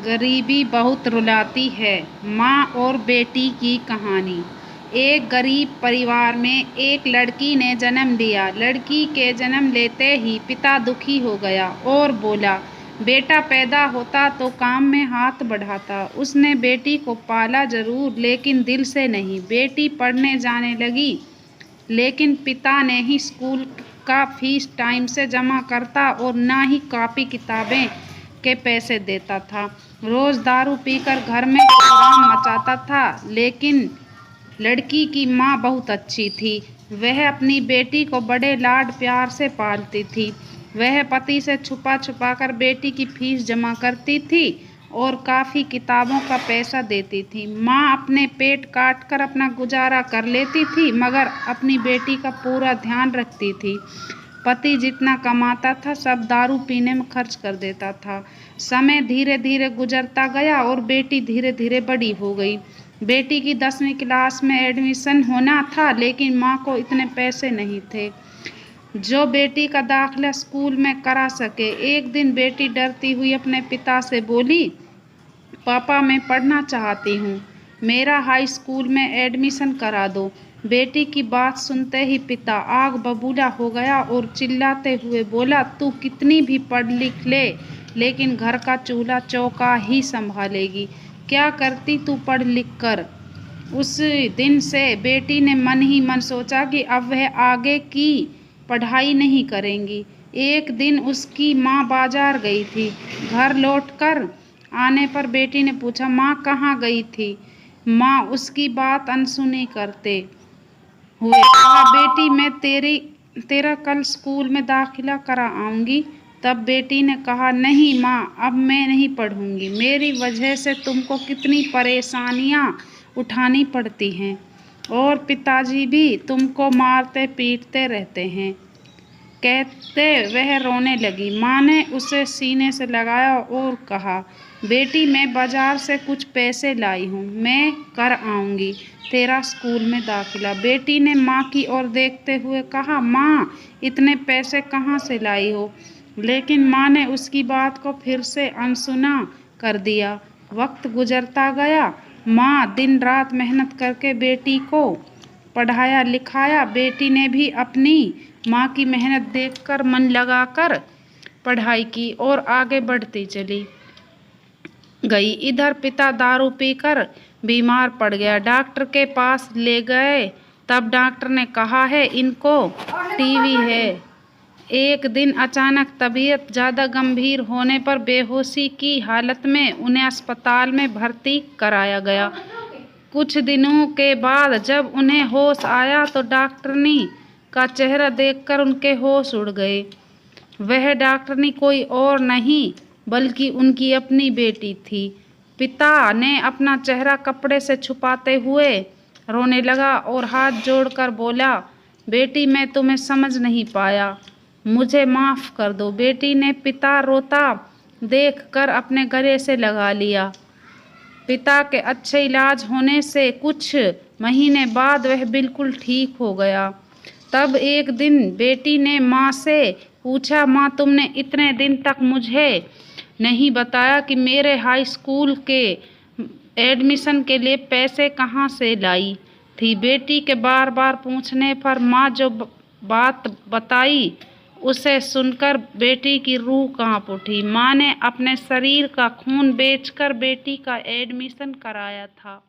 गरीबी बहुत रुलाती है। माँ और बेटी की कहानी। एक गरीब परिवार में एक लड़की ने जन्म लिया। लड़की के जन्म लेते ही पिता दुखी हो गया और बोला, बेटा पैदा होता तो काम में हाथ बढ़ाता। उसने बेटी को पाला जरूर, लेकिन दिल से नहीं। बेटी पढ़ने जाने लगी, लेकिन पिता ने ही स्कूल का फीस टाइम से जमा करता और ना ही कॉपी किताबें के पैसे देता था। रोज दारू पीकर घर में कोहराम मचाता था। लेकिन लड़की की माँ बहुत अच्छी थी। वह अपनी बेटी को बड़े लाड प्यार से पालती थी। वह पति से छुपा छुपा कर बेटी की फीस जमा करती थी और काफ़ी किताबों का पैसा देती थी। माँ अपने पेट काट कर अपना गुजारा कर लेती थी, मगर अपनी बेटी का पूरा ध्यान रखती थी। पति जितना कमाता था सब दारू पीने में खर्च कर देता था। समय धीरे धीरे गुजरता गया और बेटी धीरे धीरे बड़ी हो गई। बेटी की 10वीं क्लास में एडमिशन होना था, लेकिन माँ को इतने पैसे नहीं थे जो बेटी का दाखिला स्कूल में करा सके। एक दिन बेटी डरती हुई अपने पिता से बोली, पापा मैं पढ़ना चाहती हूँ, मेरा हाई स्कूल में एडमिशन करा दो। बेटी की बात सुनते ही पिता आग बबूला हो गया और चिल्लाते हुए बोला, तू कितनी भी पढ़ लिख ले, लेकिन घर का चूल्हा चौका ही संभालेगी। क्या करती तू पढ़ लिख कर। उस दिन से बेटी ने मन ही मन सोचा कि अब वह आगे की पढ़ाई नहीं करेंगी। एक दिन उसकी माँ बाजार गई थी। घर लौटकर आने पर बेटी ने पूछा, माँ कहाँ गई थी। माँ उसकी बात अनसुनी करते हुए कहा, बेटी मैं तेरा कल स्कूल में दाखिला करा आऊँगी। तब बेटी ने कहा, नहीं माँ, अब मैं नहीं पढ़ूँगी। मेरी वजह से तुमको कितनी परेशानियाँ उठानी पड़ती हैं और पिताजी भी तुमको मारते पीटते रहते हैं। कहते वह रोने लगी। माँ ने उसे सीने से लगाया और कहा, बेटी मैं बाजार से कुछ पैसे लाई हूँ, मैं कर आऊँगी तेरा स्कूल में दाखिला। बेटी ने माँ की ओर देखते हुए कहा, माँ इतने पैसे कहाँ से लाई हो। लेकिन माँ ने उसकी बात को फिर से अनसुना कर दिया। वक्त गुजरता गया। माँ दिन रात मेहनत करके बेटी को पढ़ाया लिखाया। बेटी ने भी अपनी माँ की मेहनत देखकर मन लगाकर पढ़ाई की और आगे बढ़ती चली गई। इधर पिता दारू पीकर बीमार पड़ गया। डॉक्टर के पास ले गए। तब डॉक्टर ने कहा है इनको टीबी है। एक दिन अचानक तबीयत ज़्यादा गंभीर होने पर बेहोशी की हालत में उन्हें अस्पताल में भर्ती कराया गया। कुछ दिनों के बाद जब उन्हें होश आया तो डॉक्टरनी का चेहरा देखकर उनके होश उड़ गए। वह डॉक्टरनी कोई और नहीं बल्कि उनकी अपनी बेटी थी। पिता ने अपना चेहरा कपड़े से छुपाते हुए रोने लगा और हाथ जोड़कर बोला, बेटी मैं तुम्हें समझ नहीं पाया, मुझे माफ़ कर दो। बेटी ने पिता रोता देखकर अपने गले से लगा लिया। पिता के अच्छे इलाज होने से कुछ महीने बाद वह बिल्कुल ठीक हो गया। तब एक दिन बेटी ने माँ से पूछा, माँ तुमने इतने दिन तक मुझे नहीं बताया कि मेरे हाई स्कूल के एडमिशन के लिए पैसे कहाँ से लाई थी। बेटी के बार बार पूछने पर माँ जो बात बताई उसे सुनकर बेटी की रूह कांप उठी। माँ ने अपने शरीर का खून बेचकर बेटी का एडमिशन कराया था।